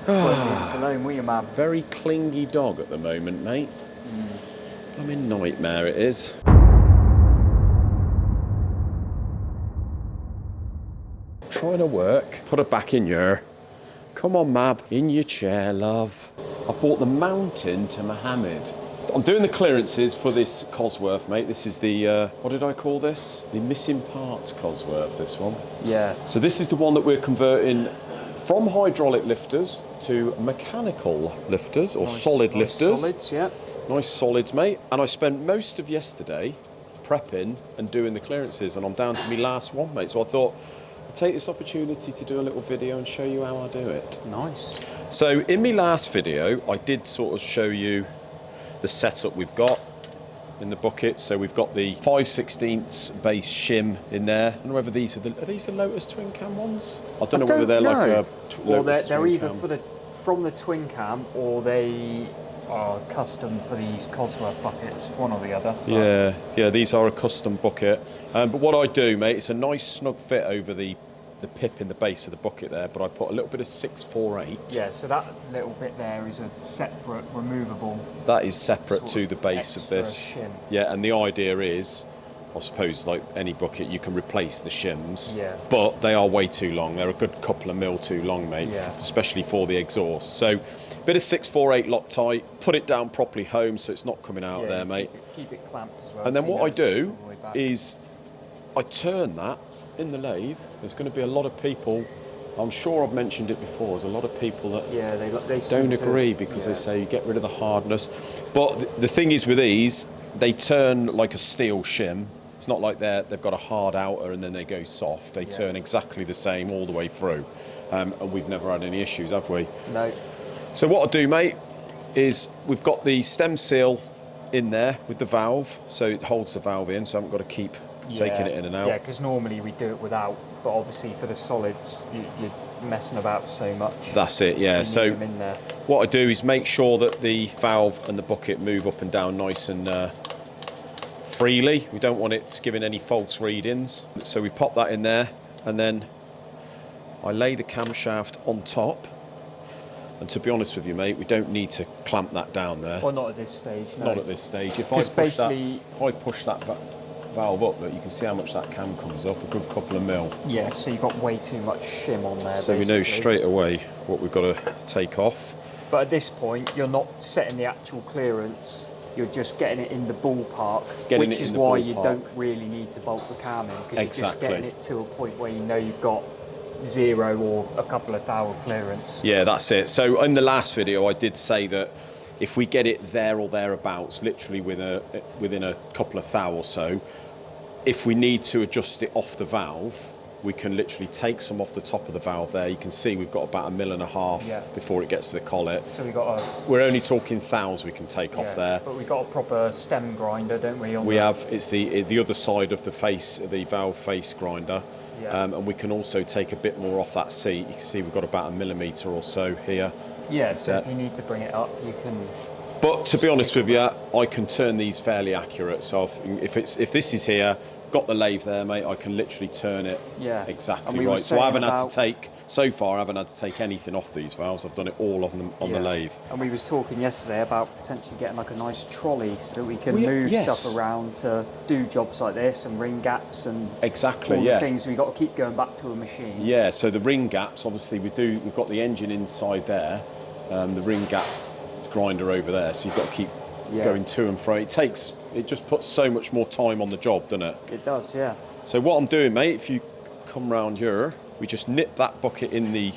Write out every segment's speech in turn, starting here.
Alone, will you, man? Very clingy dog at the moment, mate. I'm in nightmare it is. Trying to work. Put her back in your... Come on, Mab. In your chair, love. I bought the mountain to Mohammed. I'm doing the clearances for this Cosworth, mate. This is the, what did I call this? The missing parts Cosworth, this one. Yeah. So this is the one that we're converting from hydraulic lifters to mechanical lifters, or solid lifters. Solids, yeah. Nice solids, mate. And I spent most of yesterday prepping and doing the clearances, and I'm down to my last one, mate. So I thought I'd take this opportunity to do a little video and show you how I do it. Nice. So in my last video, I did sort of show you the setup we've got in the bucket. So we've got the 5/16 base shim in there. I don't know whether these are these the Lotus twin cam ones? I don't know whether they're like a Lotus they're twin either cam. from the twin cam, or they are custom for these Cosworth buckets, one or the other. Yeah, these are a custom bucket. But what I do, mate, it's a nice snug fit over the pip in the base of the bucket there, but I put a little bit of 648. Yeah, so that little bit there is a separate removable. That is separate to the base of this. Shim. Yeah, and the idea is, I suppose, like any bucket, you can replace the shims, but they are way too long. They're a good couple of mil too long, mate, especially for the exhaust. So, bit of 648 Loctite, put it down properly home so it's not coming out there, mate. Keep it clamped as well. And then what I do is I turn that in the lathe. There's going to be a lot of people, I'm sure I've mentioned it before, there's a lot of people that they don't agree because they say you get rid of the hardness. But the thing is with these, they turn like a steel shim. It's not like they've got a hard outer and then they go soft. They turn exactly the same all the way through. And we've never had any issues, have we? No. So what I'll do, mate, is we've got the stem seal in there with the valve, so it holds the valve in, so I haven't got to keep taking it in and out. Yeah, because normally we do it without, but obviously for the solids, you're messing about so much. That's it, yeah. So them in there. What I do is make sure that the valve and the bucket move up and down nice and freely. We don't want it giving any false readings. So we pop that in there, and then I lay the camshaft on top. And to be honest with you, mate, we don't need to clamp that down there. Well, not at this stage, no. Not at this stage. If I push that valve up, look, you can see how much that cam comes up, a good couple of mil. Yeah, so you've got way too much shim on there. So we know straight away what we've got to take off. But at this point, you're not setting the actual clearance, you're just getting it in the ballpark, which is why you don't really need to bolt the cam in, because you're just getting it to a point where you know you've got 0 or a couple of thou clearance. Yeah, that's it. So in the last video, I did say that if we get it there or thereabouts, literally within a couple of thou or so, if we need to adjust it off the valve, we can literally take some off the top of the valve there. You can see we've got about 1.5 mil before it gets to the collet. So we're only talking thous we can take off there. But we've got a proper stem grinder, don't we? It's the other side of the valve face grinder. And we can also take a bit more off that seat. You can see we've got about 1 millimetre or so here. Yeah, so if you need to bring it up, you can... But to be honest with you, I can turn these fairly accurate. So if this is here, got the lathe there, mate, I can literally turn it exactly right. So I haven't had to take... So far, I haven't had to take anything off these valves. I've done it all on the lathe. And we was talking yesterday about potentially getting like a nice trolley so that we can move stuff around to do jobs like this and ring gaps and all the things. We've got to keep going back to a machine. Yeah, so the ring gaps, obviously we've got the engine inside there, the ring gap grinder over there, so you've got to keep going to and fro. It just puts so much more time on the job, doesn't it? It does, yeah. So what I'm doing, mate, if you come round here, we just nip that bucket in the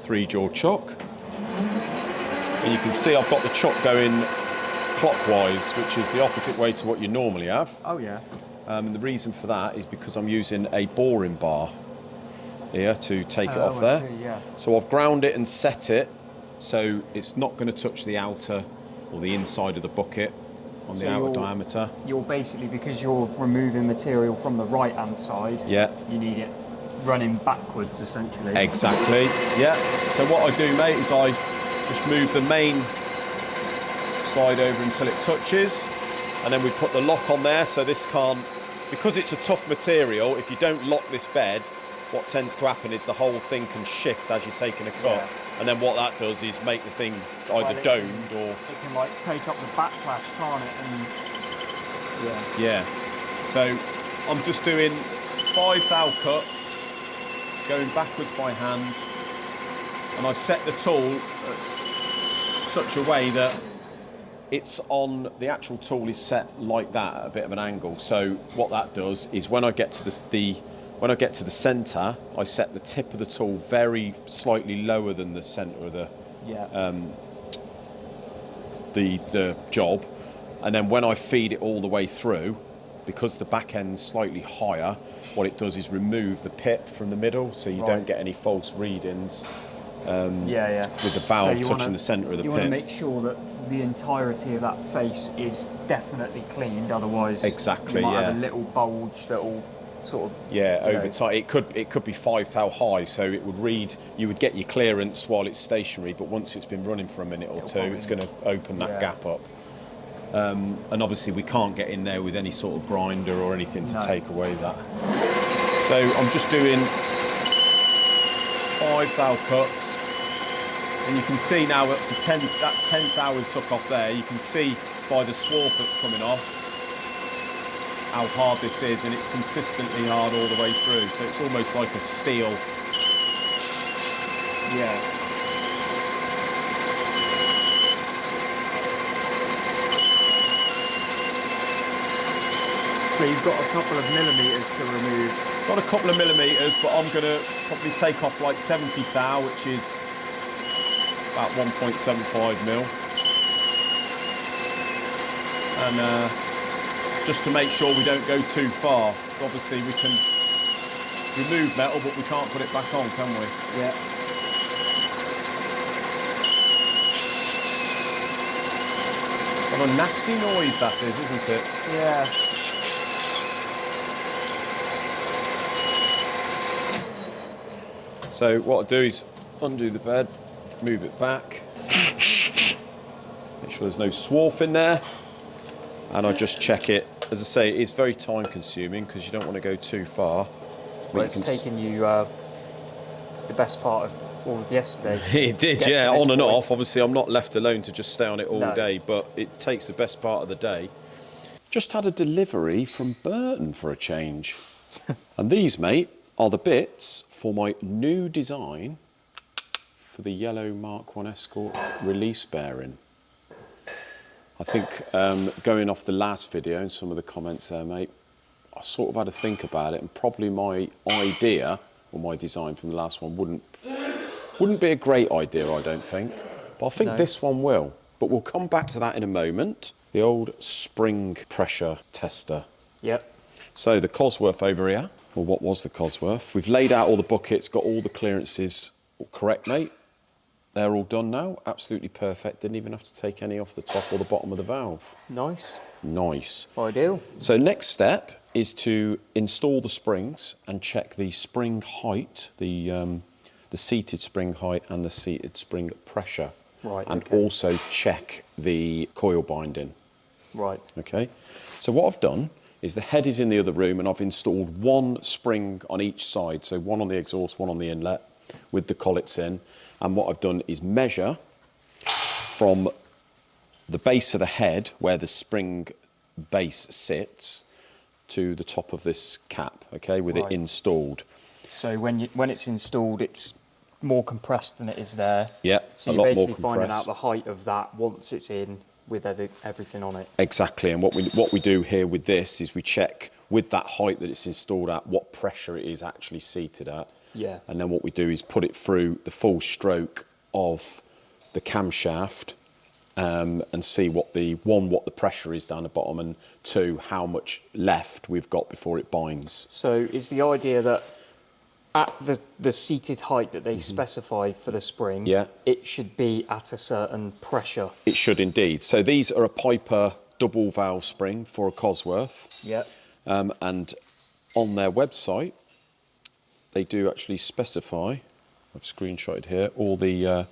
3-jaw chuck. And you can see I've got the chuck going clockwise, which is the opposite way to what you normally have. Oh, yeah. And the reason for that is because I'm using a boring bar here to take it off there. So I've ground it and set it so it's not going to touch the outer or the inside of the bucket on the outer diameter. You're basically, because you're removing material from the right-hand side, you need it running backwards, essentially. Exactly, yeah. So what I do, mate, is I just move the main slide over until it touches, and then we put the lock on there so this can't, because it's a tough material, if you don't lock this bed, what tends to happen is the whole thing can shift as you're taking a cut. And then what that does is make the thing either domed or... It can like take up the backlash, can't it? And yeah. So I'm just doing 5 thou cuts, going backwards by hand. And I've set the tool at such a way that it's on, the actual tool is set like that at a bit of an angle. So what that does is when I get to when I get to the centre, I set the tip of the tool very slightly lower than the centre of the job, and then when I feed it all the way through, because the back end's slightly higher, what it does is remove the pip from the middle, so you don't get any false readings. With the valve touching the centre of the pip. You want to make sure that the entirety of that face is definitely cleaned, otherwise you might have a little bulge that will sort of over time it could be 5 thou high, so it would read, you would get your clearance while it's stationary, but once it's been running for a minute or two, it's going to open that gap up. And obviously we can't get in there with any sort of grinder or anything to take away that. So I'm just doing 5 thou cuts, and you can see now that's 10 thou we took off there. You can see by the swarf that's coming off how hard this is, and it's consistently hard all the way through, so it's almost like a steel. So you've got a couple of millimetres to remove. Got a couple of millimetres, but I'm going to probably take off like 70 thou, which is about 1.75 mil. And just to make sure we don't go too far. So obviously we can remove metal, but we can't put it back on, can we? Yeah. What a nasty noise that is, isn't it? Yeah. So what I do is undo the bed, move it back, make sure there's no swarf in there, and I just check it. As I say, it is very time consuming because you don't want to go too far. Well, it's taken you the best part of all of yesterday. It did, yeah, on and off. Obviously, I'm not left alone to just stay on it all day, but it takes the best part of the day. Just had a delivery from Burton for a change. And these, mate, are the bits for my new design for the yellow Mark 1 Escort release bearing. I think going off the last video and some of the comments there, mate, I sort of had to think about it, and probably my idea or my design from the last one wouldn't be a great idea, I don't think. But I think this one will. But we'll come back to that in a moment. The old spring pressure tester. Yep. So the Cosworth over here, or what was the Cosworth. We've laid out all the buckets, got all the clearances correct, mate. They're all done now, absolutely perfect. Didn't even have to take any off the top or the bottom of the valve. Nice. Nice. Ideal. So next step is to install the springs and check the spring height, the seated spring height and the seated spring pressure. Right. And also check the coil binding. Right. Okay. So what I've done is the head is in the other room, and I've installed one spring on each side. So one on the exhaust, one on the inlet with the collets in. And what I've done is measure from the base of the head, where the spring base sits, to the top of this cap, okay, with it installed. So when it's installed, it's more compressed than it is there. Yeah, so you're basically finding out the height of that once it's in with everything on it. Exactly, and what we do here with this is we check with that height that it's installed at what pressure it is actually seated at. Yeah. And then what we do is put it through the full stroke of the camshaft and see what the pressure is down the bottom, and two, how much left we've got before it binds. So is the idea that at the seated height that they specify for the spring, it should be at a certain pressure? It should indeed. So these are a Piper double valve spring for a Cosworth. Yeah. And on their website, they do actually specify, I've screenshotted here, all the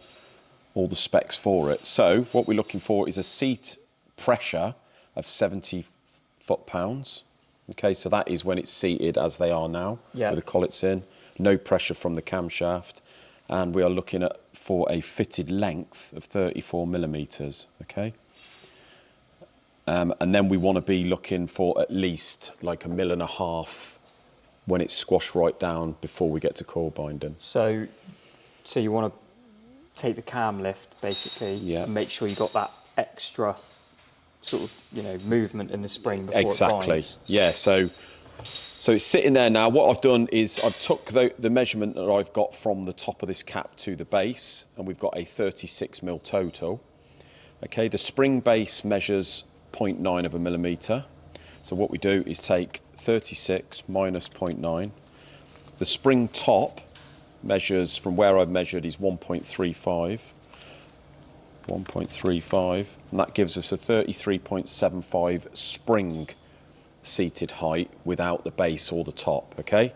specs for it. So what we're looking for is a seat pressure of 70 foot-pounds. Okay, so that is when it's seated as they are now, with the collets in. No pressure from the camshaft. and we are looking at for a fitted length of 34 millimetres, okay? And then we want to be looking for at least like 1.5 mil when it's squashed right down before we get to coil binding. So you want to take the cam lift basically and make sure you got that extra sort of, you know, movement in the spring before it binds. Yeah, so it's sitting there now. What I've done is I've took the measurement that I've got from the top of this cap to the base, and we've got a 36 mil total. Okay, the spring base measures 0.9 of a millimetre. So what we do is take 36 minus 0.9. The spring top measures, from where I've measured, is 1.35. 1.35, and that gives us a 33.75 spring seated height without the base or the top, okay?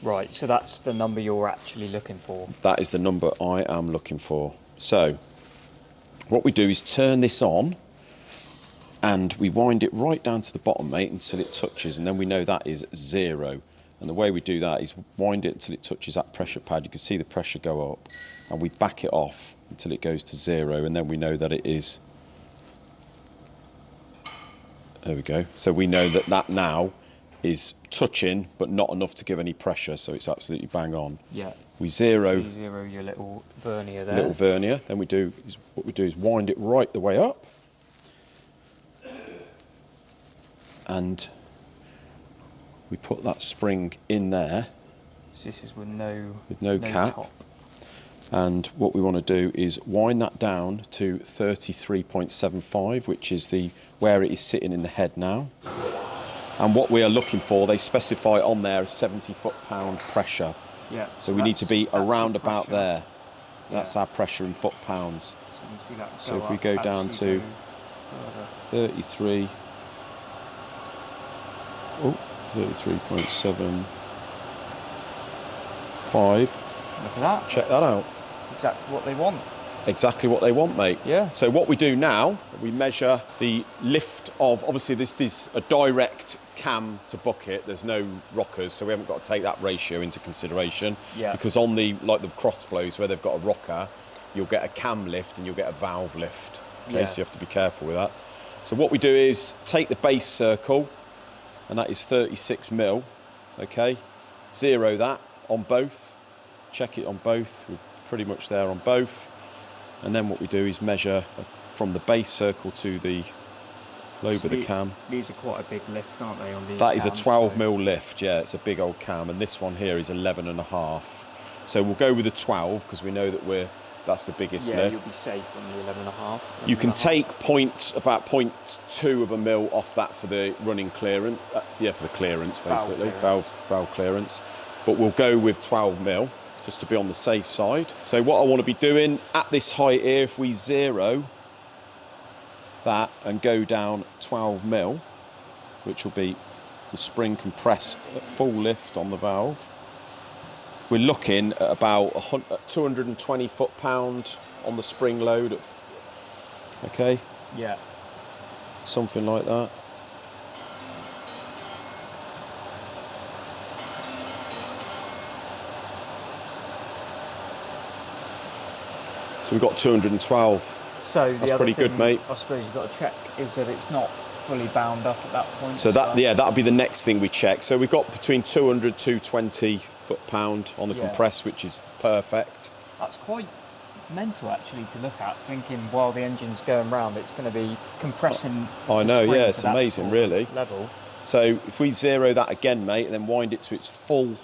Right, so that's the number you're actually looking for? That is the number I am looking for. So what we do is turn this on, and we wind it right down to the bottom, mate, until it touches, and then we know that is 0. And the way we do that is wind it until it touches that pressure pad. You can see the pressure go up, and we back it off until it goes to 0, and then we know that it is... There we go. So we know that that now is touching, but not enough to give any pressure, so it's absolutely bang on. Yeah. We zero... So you zero your little vernier there. Little vernier. Then what we do is wind it right the way up. And we put that spring in there. So this is with no cap. top. And what we want to do is wind that down to 33.75, which is where it is sitting in the head now. And what we are looking for, they specify on there, a 70 foot-pound pressure. Yeah. So we need to be around about there. Yeah. That's our pressure in foot-pounds. So you can see that so if we go down to 33... Oh, 33.75. Look at that. Check that out. Exactly what they want. Exactly what they want, mate. Yeah. So what we do now, we measure the lift of... Obviously, this is a direct cam to bucket. There's no rockers, so we haven't got to take that ratio into consideration. Yeah. Because on the cross flows where they've got a rocker, you'll get a cam lift and you'll get a valve lift. Okay, so you have to be careful with that. So what we do is take the base circle, and that is 36 mil, okay? Zero that on both, check it on both, we're pretty much there on both. And then what we do is measure from the base circle to the lobe of the cam. These are quite a big lift, aren't they, on these That is a 12 mil lift, yeah, it's a big old cam, and this one here is 11.5. So we'll go with the 12, because we know that that's the biggest lift. Yeah, you'll be safe on the 11.5. You can take about 0.2 of a mil off that for the running clearance. For the clearance, basically, valve clearance. But we'll go with 12 mil, just to be on the safe side. So what I want to be doing at this height here, if we zero that and go down 12 mil, which will be the spring compressed at full lift on the valve, we're looking at about 220 foot-pound on the spring load. Okay? Yeah. Something like that. So we've got 212. So that's pretty good, mate. I suppose you've got to check is that it's not fully bound up at that point. So that'll be the next thing we check. So we've got between 200 220 foot-pound on the compress, which is perfect. That's quite mental, actually, to look at, thinking while the engine's going round, it's going to be compressing. I know, yeah, it's amazing, really. Level. So if we zero that again, mate, and then wind it to its full...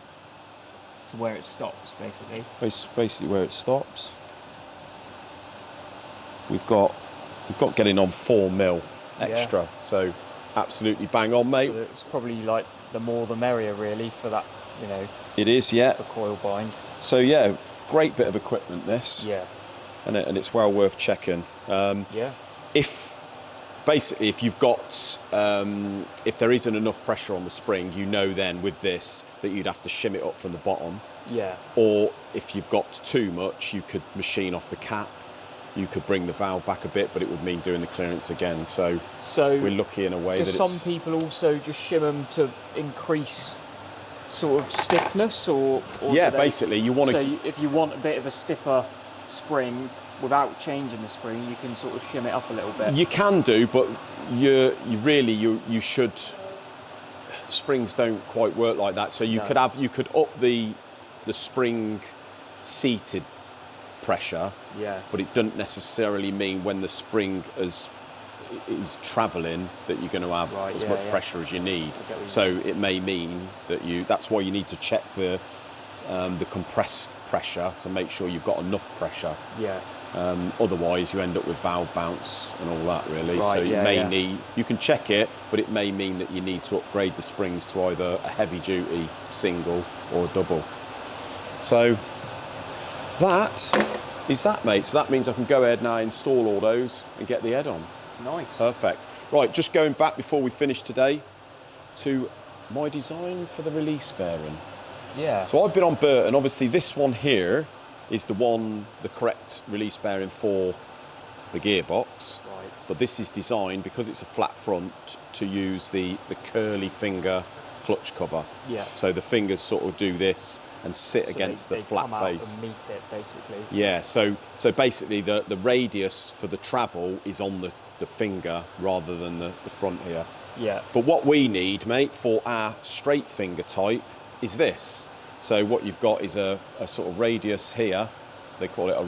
To where it stops, basically. Basically where it stops. We've got getting on 4 mil extra, so absolutely bang on, mate. So it's probably like the more the merrier, really, for that, you know. It is, yeah. For coil bind. So yeah, great bit of equipment, this. Yeah. And it's well worth checking. Yeah. If you've got, if there isn't enough pressure on the spring, you know then with this that you'd have to shim it up from the bottom. Yeah. Or if you've got too much, you could machine off the cap. You could bring the valve back a bit, but it would mean doing the clearance again. So we're lucky in a way that some people also just shim them to increase sort of stiffness, or yeah, basically you want to. So if you want a bit of a stiffer spring without changing the spring, you can sort of shim it up a little bit. You can do, but you should. Springs don't quite work like that, so you could up the spring seated pressure. Yeah. But it doesn't necessarily mean when the spring is travelling that you're going to have as much pressure as you need. So it may mean that that's why you need to check the compressed pressure to make sure you've got enough pressure. Yeah. Otherwise, you end up with valve bounce and all that, really. Right, so you can check it, but it may mean that you need to upgrade the springs to either a heavy-duty single or a double. So that is that, mate. So that means I can go ahead now, install all those, and get the head on. Nice. Perfect. Right, just going back before we finish today to my design for the release bearing. Yeah. So I've been on Burton. Obviously, this one here is the correct release bearing for the gearbox. Right. But this is designed, because it's a flat front, to use the curly finger clutch cover. Yeah. So the fingers sort of do this and sit against the flat face. Out and meet it, basically. Yeah. So basically, the radius for the travel is on the finger rather than the front here. Yeah. But what we need, mate, for our straight finger type is this. So what you've got is a sort of radius here. They call it a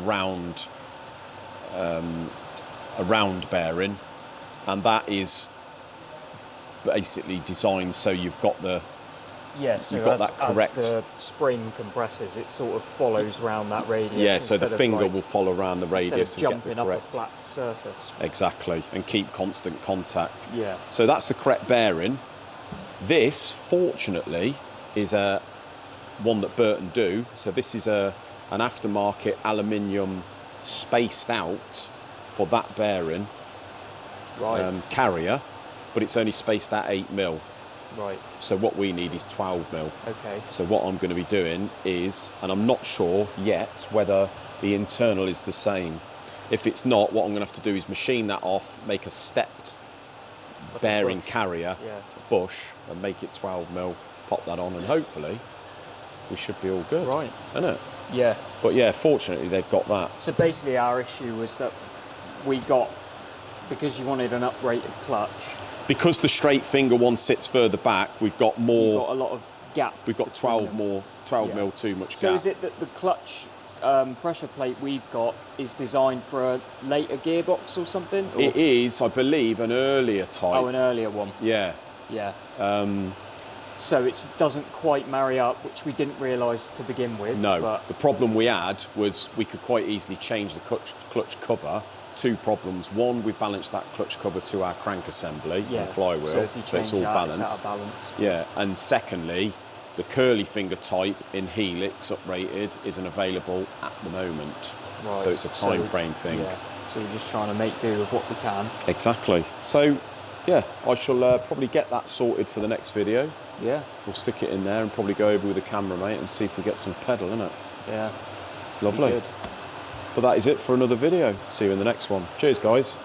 round bearing, and that is basically designed so you've got the that correct. As the spring compresses, it sort of follows around that radius. Yeah, so the finger will follow around the radius and get the correct. Jumping up a flat surface. Exactly, and keep constant contact. Yeah. So that's the correct bearing. This, fortunately, is one that Burton do. So this is an aftermarket aluminium spaced out for that bearing carrier, but it's only spaced at 8mm. Right. So what we need is 12mm. Okay. So what I'm going to be doing is, and I'm not sure yet whether the internal is the same. If it's not, what I'm going to have to do is machine that off, make a stepped bearing carrier, bush, and make it 12mm, pop that on, and hopefully we should be all good. Right. Isn't it? Yeah. But yeah, fortunately they've got that. So basically our issue was that we got, because you wanted an uprated clutch. Because the straight finger one sits further back, we've got more. You've got a lot of gap. We've got 12mm too much gap. So is it that the clutch pressure plate we've got is designed for a later gearbox or something? Or? It is, I believe, an earlier type. Oh, an earlier one. Yeah. Yeah. So it doesn't quite marry up, which we didn't realise to begin with. No, but the problem we had was we could quite easily change the clutch cover. Two problems. One, we balanced that clutch cover to our crank assembly and flywheel, so, if you so it's all balanced. It's out of balance. Yeah, and secondly, the curly finger type in Helix uprated isn't available at the moment. Right. So it's a time frame thing. Yeah. So we're just trying to make do with what we can. Exactly. So, yeah, I shall probably get that sorted for the next video. Yeah. We'll stick it in there and probably go over with the camera, mate, and see if we get some pedal, innit? Yeah. Lovely. But that is it for another video. See you in the next one. Cheers, guys.